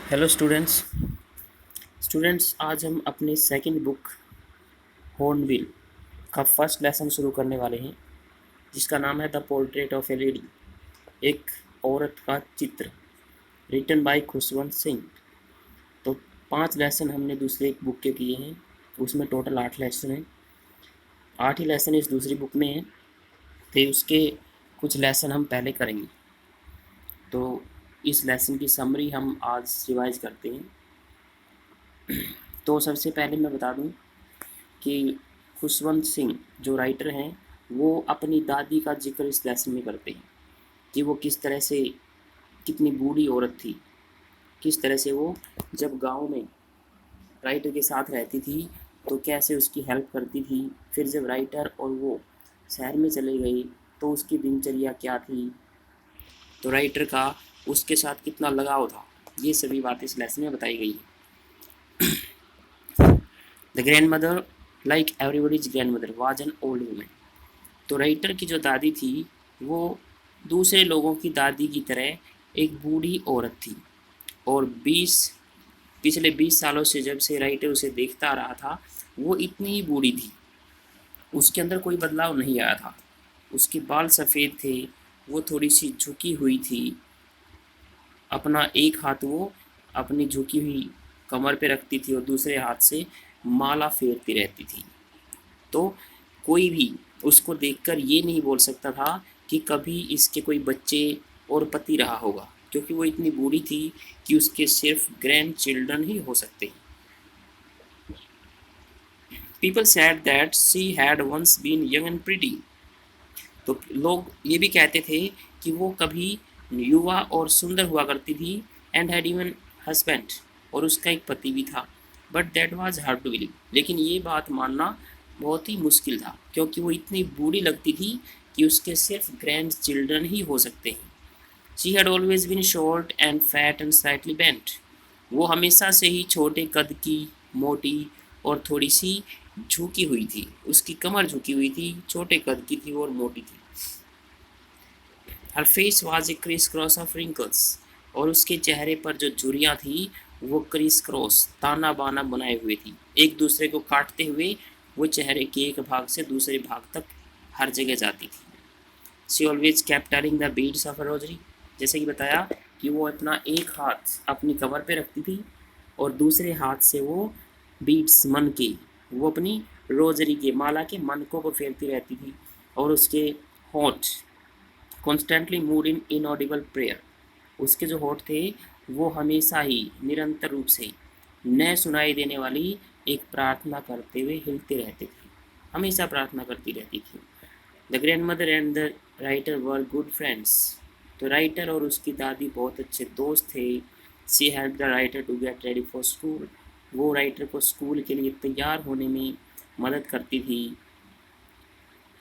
Hello students आज हम अपनी सेकंड बुक हॉर्नबिल का फर्स्ट लेसन शुरू करने वाले हैं, जिसका नाम है the portrait of A lady, एक औरत का चित्र, रिटन बाय खुशवंत सिंह। तो 5 लेसन हमने दूसरे एक बुक के किए हैं, उसमें टोटल 8 लेसन हैं। 8 ही लेसन इस दूसरी बुक में हैं, तो उसके कुछ लेसन हम पहले करेंगे। तो इस लेसन की समरी हम आज रिवाइज करते हैं। तो सबसे पहले मैं बता दूं कि खुशवंत सिंह जो राइटर हैं, वो अपनी दादी का जिक्र इस लेसन में करते हैं कि वो किस तरह से, कितनी बूढ़ी औरत थी, किस तरह से वो जब गांव में राइटर के साथ रहती थी तो कैसे उसकी हेल्प करती थी। फिर जब राइटर और वो शहर में चले गए तो उसकी दिनचर्या क्या थी, तो राइटर का उसके साथ कितना लगाव था, ये सभी बातें इस लेसन में बताई गई है। The grand mother like everybody's grand mother was an old women. तो राइटर की जो दादी थी वो दूसरे लोगों की दादी की तरह एक बूढ़ी औरत थी, और पिछले 20 सालों से जब से राइटर उसे देखता आ रहा था वो इतनी ही बूढ़ी थी, उसके अंदर कोई बदलाव नहीं आया था। उसके बाल सफ़ेद थे, वो थोड़ी सी झुकी हुई थी, अपना एक हाथ वो अपनी झुकी हुई कमर पे रखती थी और दूसरे हाथ से माला फेरती रहती थी। तो कोई भी उसको देखकर ये नहीं बोल सकता था कि कभी इसके कोई बच्चे और पति रहा होगा, क्योंकि वो इतनी बूढ़ी थी कि उसके सिर्फ ग्रैंड चिल्ड्रन ही हो सकते हैं। People said that she had once been young and pretty. तो लोग ये भी कहते थे कि वो कभी युवा और सुंदर हुआ करती थी, एंड हैड इवन हस्बैंड, और उसका एक पति भी था। But that was hard to believe, लेकिन ये बात मानना बहुत ही मुश्किल था, क्योंकि वो इतनी बूढ़ी लगती थी कि उसके सिर्फ ग्रैंड चिल्ड्रन ही हो सकते हैं। She had always been short and fat and slightly bent. वो हमेशा से ही छोटे कद की, मोटी और थोड़ी सी झुकी हुई थी, उसकी कमर झुकी हुई थी, छोटे कद की थी और मोटी थी। हर face was a crisscross of wrinkles, और उसके चेहरे पर जो झुर्रियाँ थी वो क्रिस क्रॉस ताना बाना बनाए हुए थी, एक दूसरे को काटते हुए वो चेहरे के एक भाग से दूसरे भाग तक हर जगह जाती थी। She always kept turning the beads of rosary. जैसे कि बताया कि वो अपना एक हाथ अपनी कमर पे रखती थी और दूसरे हाथ से वो बीड्स मन के, वो अपनी रोजरी के माला के मनकों को फेरती रहती थी, और उसके होंठ कॉन्स्टेंटली मूड इन इनऑडिबल प्रेयर। उसके जो होंठ थे वो हमेशा ही निरंतर रूप से न सुनाई देने वाली एक प्रार्थना करते हुए हिलते रहते थे, हमेशा प्रार्थना करती रहती थी। The grandmother and the writer were good friends. तो राइटर और उसकी दादी बहुत अच्छे दोस्त थे। She help the writer to get ready for school. वो राइटर को स्कूल के लिए तैयार होने में मदद करती थी,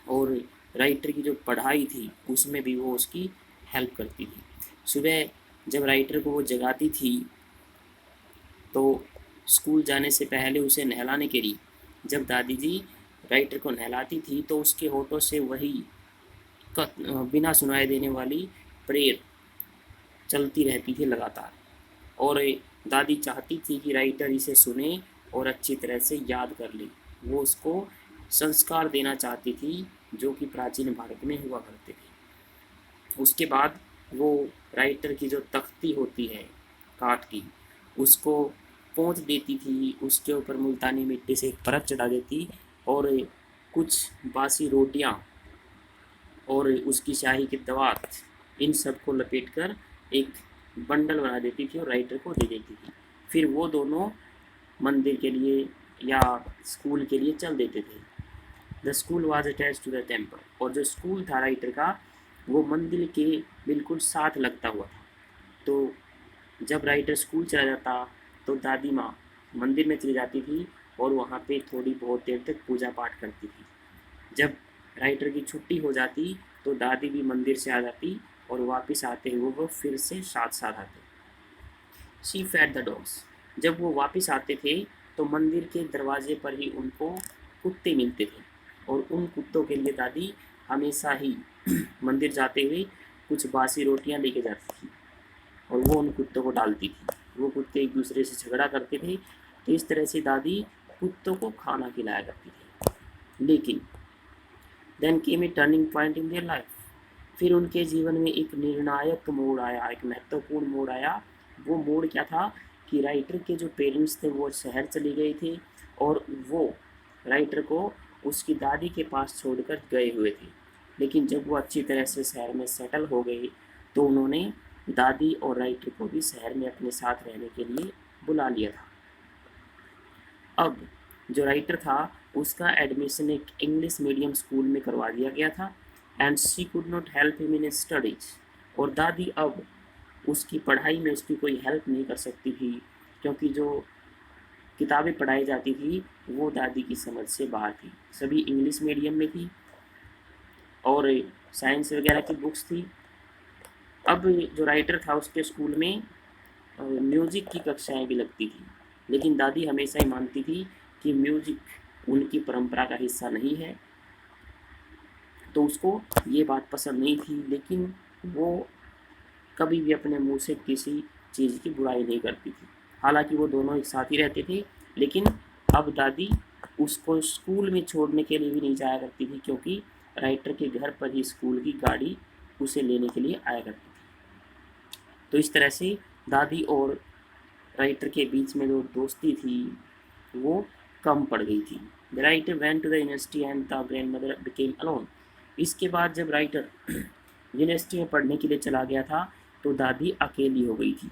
और राइटर की जो पढ़ाई थी उसमें भी वो उसकी हेल्प करती थी। सुबह जब राइटर को वो जगाती थी तो स्कूल जाने से पहले उसे नहलाने के लिए जब दादी जी राइटर को नहलाती थी तो उसके होठों से वही बिना सुनाई देने वाली प्रेयर चलती रहती थी लगातार, और दादी चाहती थी कि राइटर इसे सुने और अच्छी तरह से याद कर ले। वो उसको संस्कार देना चाहती थी जो कि प्राचीन भारत में हुआ करते थे। उसके बाद वो राइटर की जो तख्ती होती है काठ की, उसको पोंछ देती थी, उसके ऊपर मुल्तानी मिट्टी से एक परत चढ़ा देती, और कुछ बासी रोटियां और उसकी शाही के दवात, इन सब को लपेट कर एक बंडल बना देती थी और राइटर को दे देती थी। फिर वो दोनों मंदिर के लिए या स्कूल के लिए चल देते थे। The school was attach to the temple, और जो स्कूल था राइटर का वो मंदिर के बिल्कुल साथ लगता हुआ था। तो जब राइटर स्कूल चला जाता तो दादी माँ मंदिर में चली जाती थी और वहाँ पे थोड़ी बहुत देर तक पूजा पाठ करती थी। जब राइटर की छुट्टी हो जाती तो दादी भी मंदिर से आ जाती, और वापस आते हुए वो फिर से साथ साथ आते। She fed the dogs. जब वो वापस आते थे तो मंदिर के दरवाजे पर ही उनको कुत्ते मिलते थे, और उन कुत्तों के लिए दादी हमेशा ही मंदिर जाते हुए कुछ बासी रोटियां लेके जाती थी और वो उन कुत्तों को डालती थी। वो कुत्ते एक दूसरे से झगड़ा करते थे। तो इस तरह से दादी कुत्तों को खाना खिलाया करती थी। लेकिन then came a turning point in their life. फिर उनके जीवन में एक निर्णायक मोड़ आया, एक महत्वपूर्ण मोड़ आया। वो मोड़ क्या था कि राइटर के जो पेरेंट्स थे वो शहर चले गए थे और वो राइटर को उसकी दादी के पास छोड़कर गए हुए थे। लेकिन जब वो अच्छी तरह से शहर में सेटल हो गए तो उन्होंने दादी और राइटर को भी शहर में अपने साथ रहने के लिए बुला लिया था। अब जो राइटर था उसका एडमिशन एक इंग्लिश मीडियम स्कूल में करवा दिया गया था and she could not help him in studies. और दादी अब उसकी पढ़ाई में उसकी कोई हेल्प नहीं कर सकती थी, क्योंकि जो किताबें पढ़ाई जाती थी वो दादी की समझ से बाहर थी। सभी इंग्लिश मीडियम में थी और साइंस वगैरह की बुक्स थी। अब जो राइटर था उसके स्कूल में म्यूज़िक की कक्षाएं भी लगती थी, लेकिन दादी हमेशा ही मानती थी कि म्यूज़िक उनकी परंपरा का हिस्सा नहीं है। तो उसको ये बात पसंद नहीं थी, लेकिन वो कभी भी अपने मुंह से किसी चीज़ की बुराई नहीं करती थी। हालांकि वो दोनों एक साथ ही रहते थे, लेकिन अब दादी उसको स्कूल में छोड़ने के लिए भी नहीं जाया करती थी, क्योंकि राइटर के घर पर ही स्कूल की गाड़ी उसे लेने के लिए आया करती थी। तो इस तरह से दादी और राइटर के बीच में जो दोस्ती थी वो कम पड़ गई थी। The writer went to the university and the grandmother became alone. इसके बाद जब राइटर यूनिवर्सिटी में पढ़ने के लिए चला गया था तो दादी अकेली हो गई थी।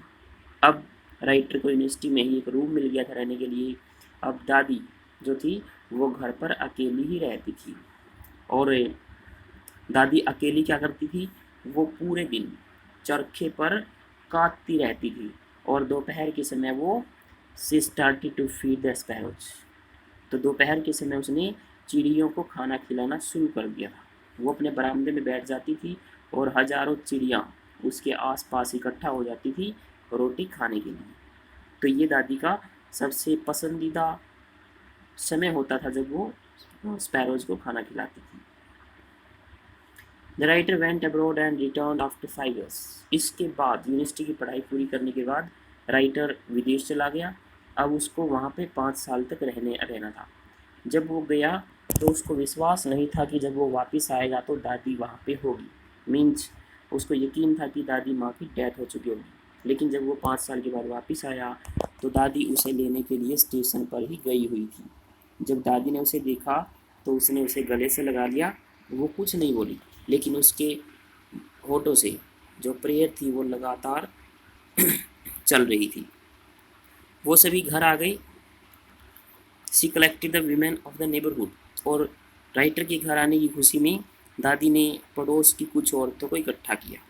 अब राइटर को यूनिवर्सिटी में ही एक रूम मिल गया था रहने के लिए। अब दादी जो थी वो घर पर अकेली ही रहती थी। और दादी अकेली क्या करती थी, वो पूरे दिन चरखे पर काटती रहती थी और दोपहर के समय वो she started to feed the sparrows. तो दोपहर के समय उसने चिड़ियों को खाना खिलाना शुरू कर दिया था। वो अपने बरामदे में बैठ जाती थी और हजारों चिड़ियाँ उसके आसपास इकट्ठा हो जाती थी रोटी खाने के लिए। तो ये दादी का सबसे पसंदीदा समय होता था जब वो स्पैरोज को खाना खिलाती थी। The writer went abroad and return after 5 years। इसके बाद यूनिवर्सिटी की पढ़ाई पूरी करने के बाद राइटर विदेश चला गया। अब उसको वहाँ पे 5 साल तक रहना था। जब वो गया तो उसको विश्वास नहीं था कि जब वो वापस आएगा तो दादी वहाँ पे होगी। मीन्स उसको यकीन था कि दादी माँ की डेथ हो चुकी होगी। लेकिन जब वो 5 साल के बाद वापस आया तो दादी उसे लेने के लिए स्टेशन पर ही गई हुई थी। जब दादी ने उसे देखा तो उसने उसे गले से लगा लिया। वो कुछ नहीं बोली, लेकिन उसके होठों से जो प्रेयर थी वो लगातार चल रही थी। वो सभी घर आ गई। She collected the women of the neighbourhood. और राइटर के घर आने की खुशी में दादी ने पड़ोस की कुछ औरतों को इकट्ठा किया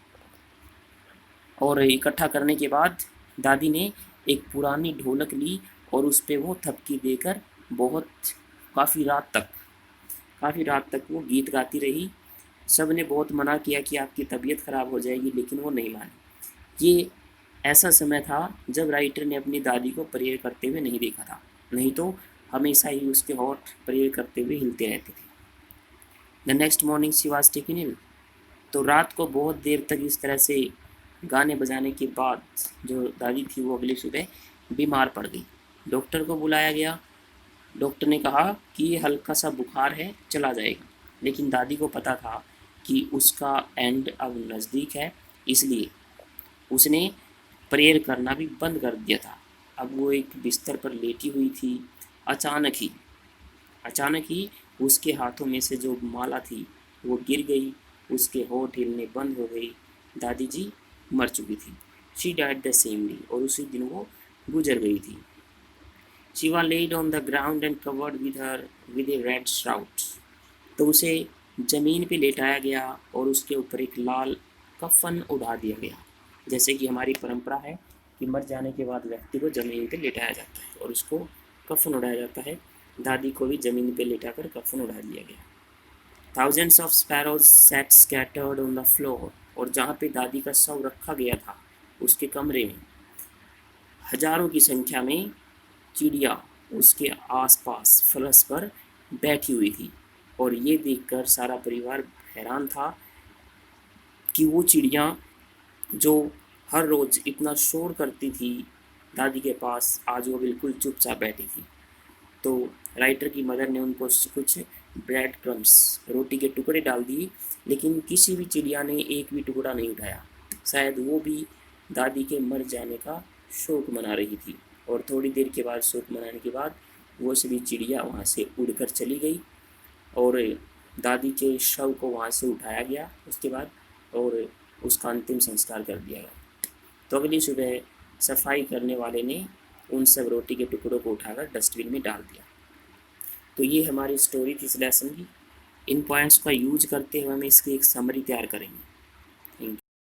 और इकट्ठा करने के बाद दादी ने एक पुरानी ढोलक ली और उस पर वो थपकी देकर बहुत काफ़ी रात तक वो गीत गाती रही। सब ने बहुत मना किया कि आपकी तबीयत ख़राब हो जाएगी, लेकिन वो नहीं मानी। ये ऐसा समय था जब राइटर ने अपनी दादी को प्रेयर करते हुए नहीं देखा था, नहीं तो हमेशा ही उसके होठ प्रेयर करते हुए हिलते रहते थे। The next morning she was taken ill. तो रात को बहुत देर तक इस तरह से गाने बजाने के बाद जो दादी थी वो अगली सुबह बीमार पड़ गई। डॉक्टर को बुलाया गया। डॉक्टर ने कहा कि ये हल्का सा बुखार है, चला जाएगा। लेकिन दादी को पता था कि उसका एंड अब नज़दीक है, इसलिए उसने प्रेयर करना भी बंद कर दिया था। अब वो एक बिस्तर पर लेटी हुई थी। अचानक ही उसके हाथों में से जो माला थी वो गिर गई। उसके होठ हिलने बंद हो गई। दादी जी मर चुकी थी। She died the same day. और उसी दिन वो गुजर गई थी। She was laid on the ground and covered with A red shroud. तो उसे ज़मीन पे लेटाया गया और उसके ऊपर एक लाल कफन उड़ा दिया गया। जैसे कि हमारी परंपरा है कि मर जाने के बाद व्यक्ति को ज़मीन पे लेटाया जाता है और उसको कफन उड़ाया जाता है। दादी को भी ज़मीन पे लेटाकर कफन उड़ा दिया गया। Thousands of sparrows sat scattered on the floor. और जहाँ पे दादी का शव रखा गया था उसके कमरे में हजारों की संख्या में चिड़िया उसके आसपास फर्श पर बैठी हुई थी। और ये देखकर सारा परिवार हैरान था कि वो चिड़िया जो हर रोज़ इतना शोर करती थी, दादी के पास आज वो बिल्कुल चुपचाप बैठी थी। तो राइटर की मदर ने उनको कुछ ब्रेड क्रम्स, रोटी के टुकड़े डाल दिए, लेकिन किसी भी चिड़िया ने एक भी टुकड़ा नहीं उठाया। शायद वो भी दादी के मर जाने का शोक मना रही थी। और थोड़ी देर के बाद, शोक मनाने के बाद, वो सभी चिड़िया वहाँ से उड़कर चली गई और दादी के शव को वहाँ से उठाया गया उसके बाद, और उसका अंतिम संस्कार कर दिया गया। तो अगली सुबह सफाई करने वाले ने उन सब रोटी के टुकड़ों को उठाकर डस्टबिन में डाल दिया। तो ये हमारी स्टोरी थी इस लेसन की। इन पॉइंट्स का यूज करते हुए हम इसकी एक समरी तैयार करेंगे।